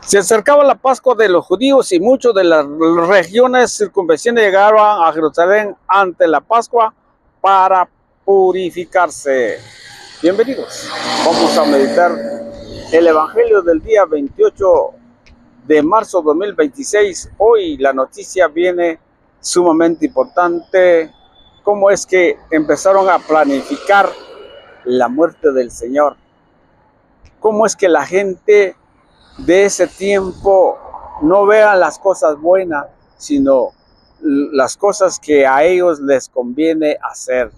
Se acercaba la Pascua de los judíos y muchos de las regiones circunvecinas llegaban a Jerusalén ante la Pascua para purificarse. Bienvenidos. Vamos a meditar el Evangelio del día 28 de marzo 2026. Hoy la noticia viene sumamente importante. ¿Cómo es que empezaron a planificar la muerte del Señor? ¿Cómo es que la gente de ese tiempo no vean las cosas buenas, sino las cosas que a ellos les conviene hacer?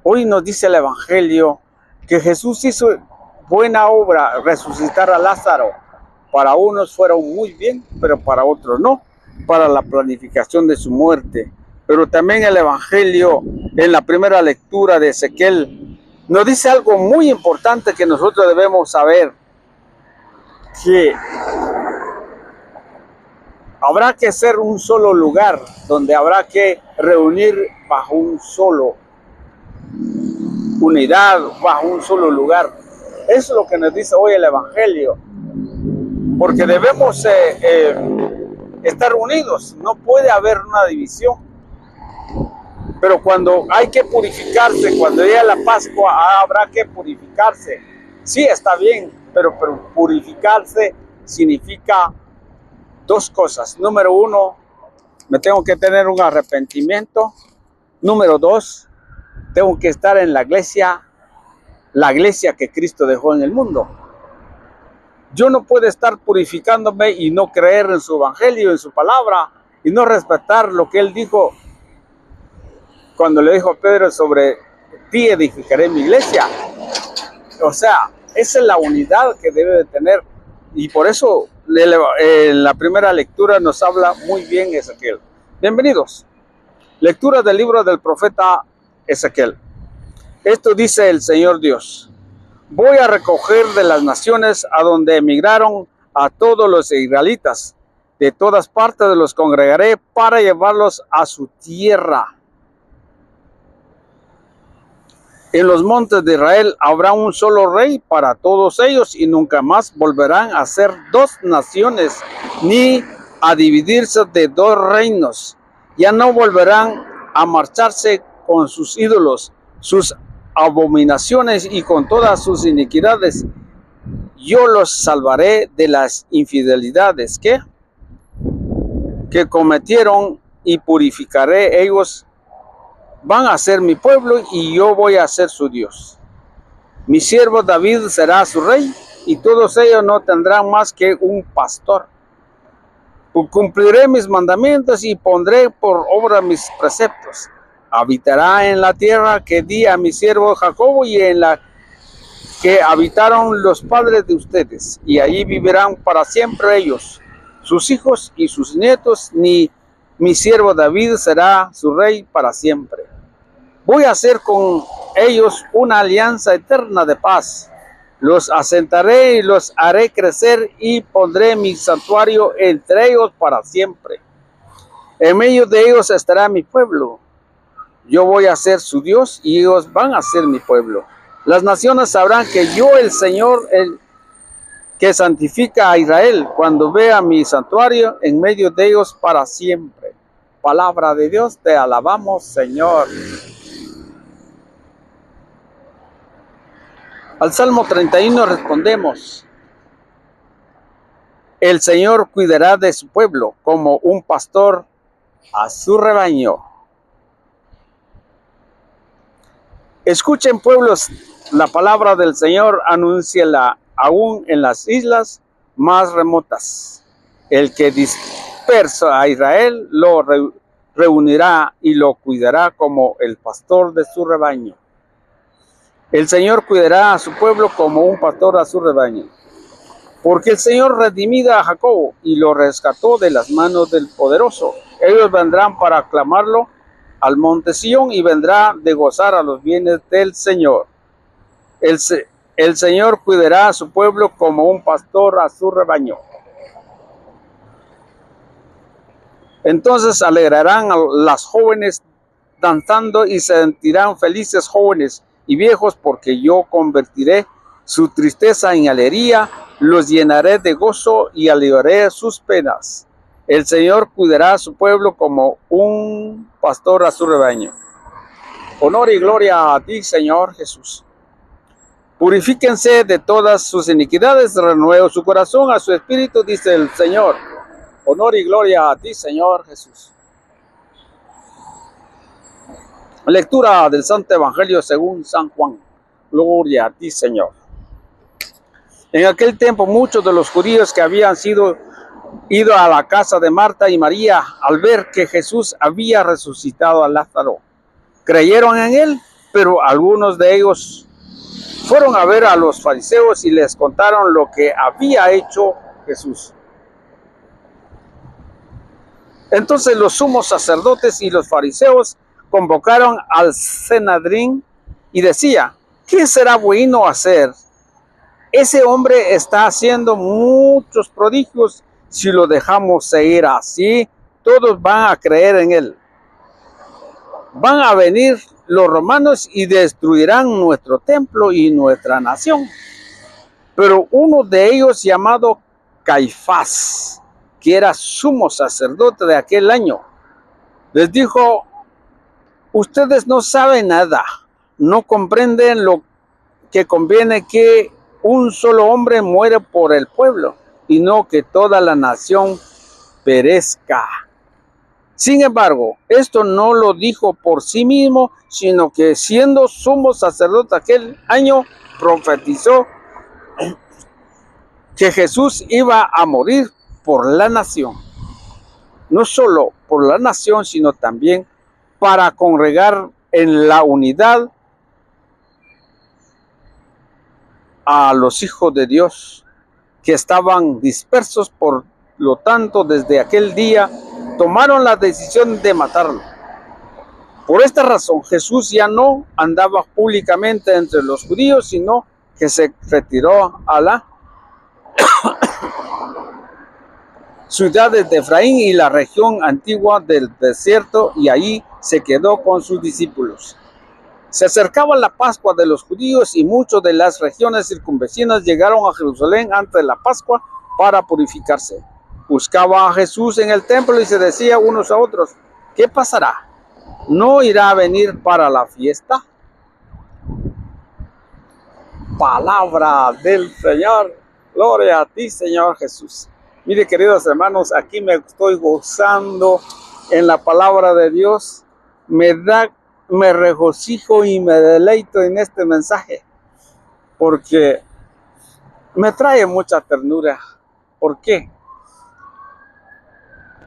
Hoy nos dice el Evangelio que Jesús hizo buena obra, resucitar a Lázaro. Para unos fueron muy bien, pero para otros no, para la planificación de su muerte. Pero también el Evangelio, en la primera lectura de Ezequiel, nos dice algo muy importante que nosotros debemos saber, que habrá que ser un solo lugar, donde habrá que reunir bajo un solo unidad, bajo un solo lugar. Eso es lo que nos dice hoy el Evangelio, porque debemos estar unidos, no puede haber una división. Pero cuando hay que purificarse, cuando llega la Pascua, habrá que purificarse. Sí, está bien, pero purificarse significa dos cosas. Número uno, me tengo que tener un arrepentimiento. Número dos, tengo que estar en la iglesia que Cristo dejó en el mundo. Yo no puedo estar purificándome y no creer en su evangelio, en su palabra, y no respetar lo que él dijo cuando le dijo a Pedro: sobre ti edificaré mi iglesia. O sea, esa es la unidad que debe de tener, y por eso en la primera lectura nos habla muy bien Ezequiel. Bienvenidos. Lectura del libro del profeta Ezequiel. Esto dice el Señor Dios: voy a recoger de las naciones a donde emigraron a todos los israelitas. De todas partes los congregaré para llevarlos a su tierra. En los montes de Israel habrá un solo rey para todos ellos, y nunca más volverán a ser dos naciones, ni a dividirse de dos reinos. Ya no volverán a marcharse con sus ídolos, sus abominaciones y con todas sus iniquidades. Yo los salvaré de las infidelidades que cometieron, y purificaré. Ellos van a ser mi pueblo y yo voy a ser su Dios. Mi siervo David será su rey, y todos ellos no tendrán más que un pastor. Cumpliré mis mandamientos y pondré por obra mis preceptos. Habitará en la tierra que di a mi siervo Jacob, y en la que habitaron los padres de ustedes, y allí vivirán para siempre ellos, sus hijos y sus nietos. Ni mi siervo David será su rey para siempre. Voy a hacer con ellos una alianza eterna de paz. Los asentaré y los haré crecer, y pondré mi santuario entre ellos para siempre. En medio de ellos estará mi pueblo. Yo voy a ser su Dios, y ellos van a ser mi pueblo. Las naciones sabrán que yo, el Señor, el que santifica a Israel, cuando vea mi santuario en medio de ellos para siempre. Palabra de Dios, te alabamos, Señor. Al Salmo 31 respondemos: el Señor cuidará de su pueblo como un pastor a su rebaño. Escuchen, pueblos, la palabra del Señor, anúnciela aún en las islas más remotas. El que dispersa a Israel lo reunirá y lo cuidará como el pastor de su rebaño. El Señor cuidará a su pueblo como un pastor a su rebaño. Porque el Señor redimió a Jacob y lo rescató de las manos del poderoso. Ellos vendrán para aclamarlo al monte Sión, y vendrá de gozar a los bienes del Señor. El Señor cuidará a su pueblo como un pastor a su rebaño. Entonces alegrarán a las jóvenes danzando, y se sentirán felices jóvenes y viejos, porque yo convertiré su tristeza en alegría los llenaré de gozo y aliviaré sus penas. El Señor cuidará a su pueblo como un pastor a su rebaño. Honor y gloria a ti, Señor Jesús. Purifíquense de todas sus iniquidades, renuevo su corazón a su espíritu, dice el Señor. Honor y gloria a ti, Señor Jesús. Lectura del Santo Evangelio según San Juan. Gloria a ti, Señor. En aquel tiempo, muchos de los judíos que habían ido a la casa de Marta y María, al ver que Jesús había resucitado a Lázaro, creyeron en él, pero algunos de ellos fueron a ver a los fariseos y les contaron lo que había hecho Jesús. Entonces los sumos sacerdotes y los fariseos convocaron al Sanedrín y decía: ¿qué será bueno hacer? Ese hombre está haciendo muchos prodigios. Si lo dejamos seguir así, todos van a creer en él. Van a venir los romanos y destruirán nuestro templo y nuestra nación. Pero uno de ellos, llamado Caifás, que era sumo sacerdote de aquel año, les dijo: ustedes no saben nada, no comprenden lo que conviene que un solo hombre muere por el pueblo y no que toda la nación perezca. Sin embargo, esto no lo dijo por sí mismo, sino que siendo sumo sacerdote aquel año, profetizó que Jesús iba a morir por la nación. No solo por la nación, sino también para congregar en la unidad a los hijos de Dios que estaban dispersos. Por lo tanto, desde aquel día tomaron la decisión de matarlo. Por esta razón, Jesús ya no andaba públicamente entre los judíos, sino que se retiró a la ciudades de Efraín y la región antigua del desierto, y allí se quedó con sus discípulos. Se acercaba la Pascua de los judíos y muchos de las regiones circunvecinas llegaron a Jerusalén antes de la Pascua para purificarse. Buscaban a Jesús en el templo y se decía unos a otros: ¿qué pasará? ¿No irá a venir para la fiesta? Palabra del Señor. Gloria a ti, Señor Jesús. Mire, queridos hermanos, aquí me estoy gozando en la palabra de Dios. Me regocijo y me deleito en este mensaje, porque me trae mucha ternura. ¿Por qué?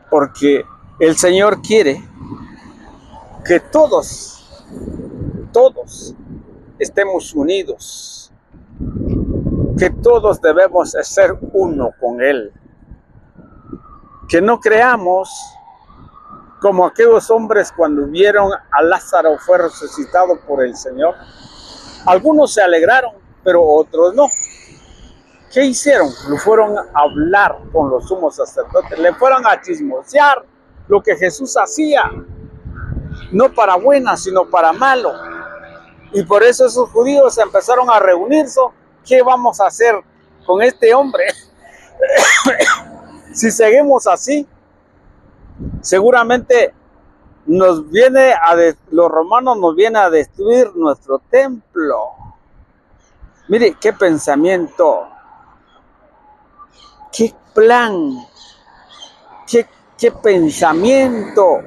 Porque el Señor quiere que todos estemos unidos, que todos debemos ser uno con Él, que no creamos como aquellos hombres cuando vieron a Lázaro fue resucitado por el Señor. Algunos se alegraron, pero otros no. ¿Qué hicieron? Le fueron a hablar con los sumos sacerdotes, le fueron a chismosear lo que Jesús hacía, no para buena, sino para malo. Y por eso esos judíos empezaron a reunirse. ¿Qué vamos a hacer con este hombre? Si seguimos así, seguramente los romanos nos vienen a destruir nuestro templo. Mire, qué pensamiento, qué plan, qué pensamiento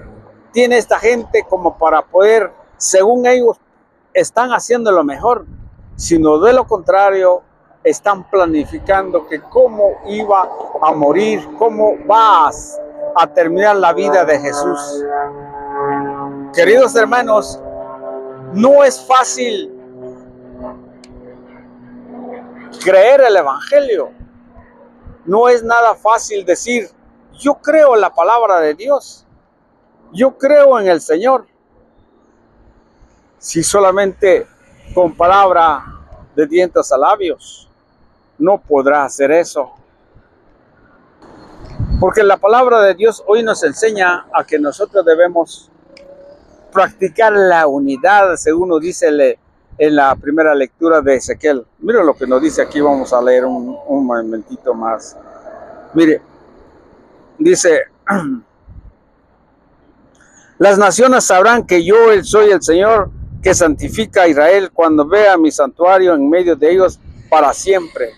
tiene esta gente como para poder, según ellos, están haciendo lo mejor, sino de lo contrario, están planificando que cómo iba a morir, cómo va a terminar la vida de Jesús. Queridos hermanos, no es fácil creer el Evangelio. No es nada fácil decir: yo creo en la palabra de Dios, yo creo en el Señor. Si solamente con palabra de dientes a labios, no podrá hacer eso. Porque la palabra de Dios hoy nos enseña a que nosotros debemos practicar la unidad, según nos dice en la primera lectura de Ezequiel. Mire lo que nos dice aquí, vamos a leer un momentito más. Mire, dice, las naciones sabrán que yo soy el Señor que santifica a Israel cuando vea mi santuario en medio de ellos para siempre.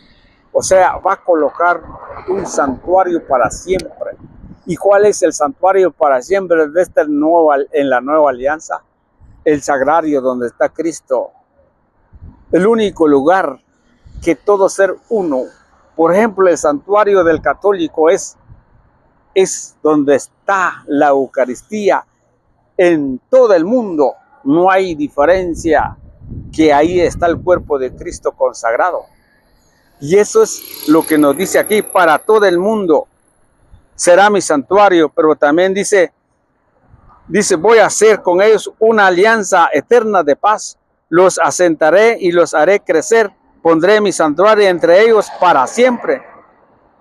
O sea, va a colocar un santuario para siempre. ¿Y cuál es el santuario para siempre de en la nueva alianza? El sagrario donde está Cristo. El único lugar que todo ser uno. Por ejemplo, el santuario del católico es donde está la Eucaristía en todo el mundo. No hay diferencia, que ahí está el cuerpo de Cristo consagrado. Y eso es lo que nos dice aquí, para todo el mundo será mi santuario, pero también dice, voy a hacer con ellos una alianza eterna de paz, los asentaré y los haré crecer, pondré mi santuario entre ellos para siempre.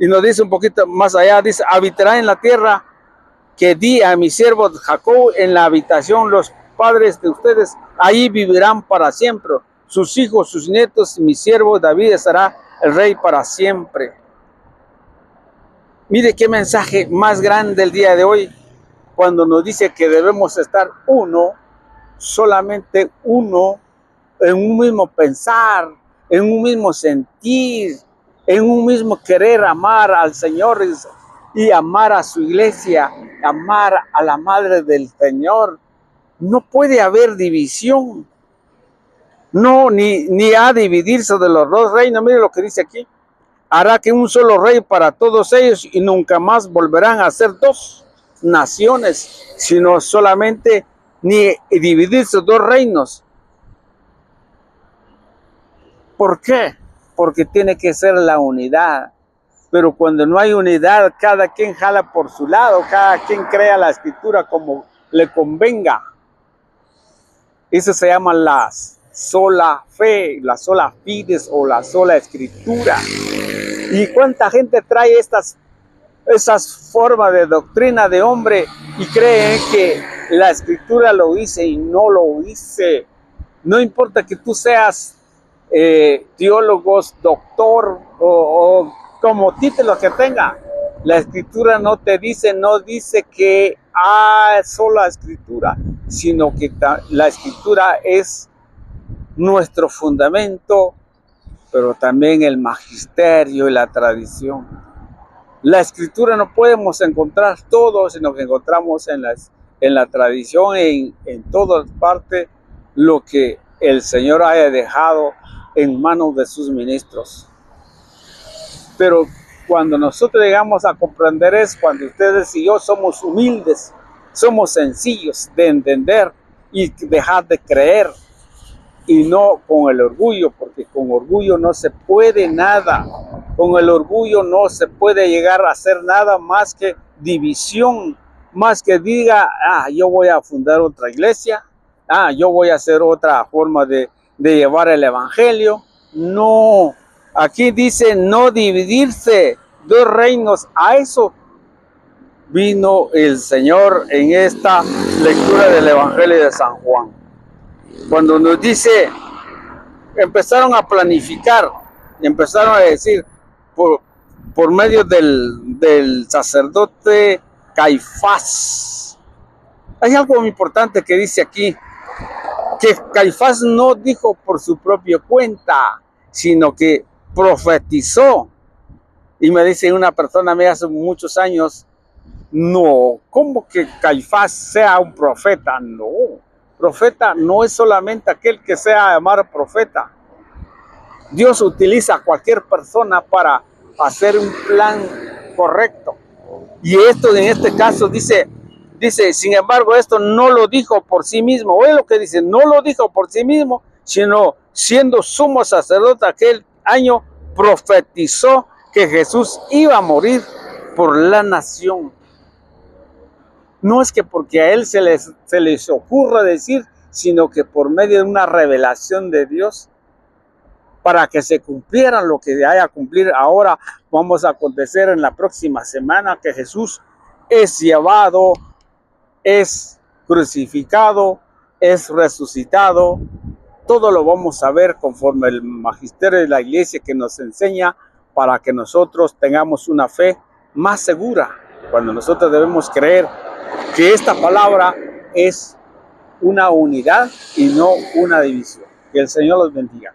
Y nos dice un poquito más allá, dice, habitará en la tierra que di a mi siervo Jacob, en la habitación los padres de ustedes, ahí vivirán para siempre, sus hijos, sus nietos, mi siervo David será el rey para siempre. Mire qué mensaje más grande el día de hoy, cuando nos dice que debemos estar uno, solamente uno, en un mismo pensar, en un mismo sentir, en un mismo querer amar al Señor y amar a su iglesia, amar a la madre del Señor. No puede haber división. No, ni a dividirse de los dos reinos. Mire lo que dice aquí. Hará que un solo rey para todos ellos y nunca más volverán a ser dos naciones, sino solamente ni dividirse dos reinos. ¿Por qué? Porque tiene que ser la unidad. Pero cuando no hay unidad, cada quien jala por su lado, cada quien crea la escritura como le convenga. Eso se llama la sola fe, la sola fides o la sola escritura. ¿Y cuánta gente trae esas formas de doctrina de hombre y cree que la escritura lo dice y no lo dice? No importa que tú seas teólogo, doctor o como título que tenga, la escritura no dice que sola escritura, sino que la escritura es nuestro fundamento, pero también el magisterio y la tradición. La escritura no podemos encontrar todo, sino que encontramos en la tradición, en todas partes, lo que el Señor haya dejado en manos de sus ministros. Pero cuando nosotros llegamos a comprender es cuando ustedes y yo somos humildes, somos sencillos de entender y dejar de creer, y no con el orgullo, porque con orgullo no se puede nada. Con el orgullo no se puede llegar a hacer nada más que división, más que diga, yo voy a fundar otra iglesia, yo voy a hacer otra forma de llevar el evangelio. No, aquí dice no dividirse, dos reinos. A eso vino el Señor en esta lectura del Evangelio de San Juan. Cuando nos dice, empezaron a planificar, empezaron a decir, por medio del sacerdote Caifás. Hay algo muy importante que dice aquí, que Caifás no dijo por su propia cuenta, sino que profetizó. Y me dice una persona a mí hace muchos años, no, ¿cómo que Caifás sea un profeta? No, profeta no es solamente aquel que sea llamado profeta. Dios utiliza a cualquier persona para hacer un plan correcto. Y esto en este caso dice, sin embargo, esto no lo dijo por sí mismo. Oye lo que dice, no lo dijo por sí mismo, sino siendo sumo sacerdote aquel año, profetizó que Jesús iba a morir por la nación. No es que porque a él se les ocurra decir, sino que por medio de una revelación de Dios, para que se cumpliera lo que haya a cumplir ahora, vamos a acontecer en la próxima semana, que Jesús es llevado, es crucificado, es resucitado todo lo vamos a ver conforme el magisterio de la iglesia que nos enseña para que nosotros tengamos una fe más segura, cuando nosotros debemos creer que esta palabra es una unidad y no una división. Que el Señor los bendiga.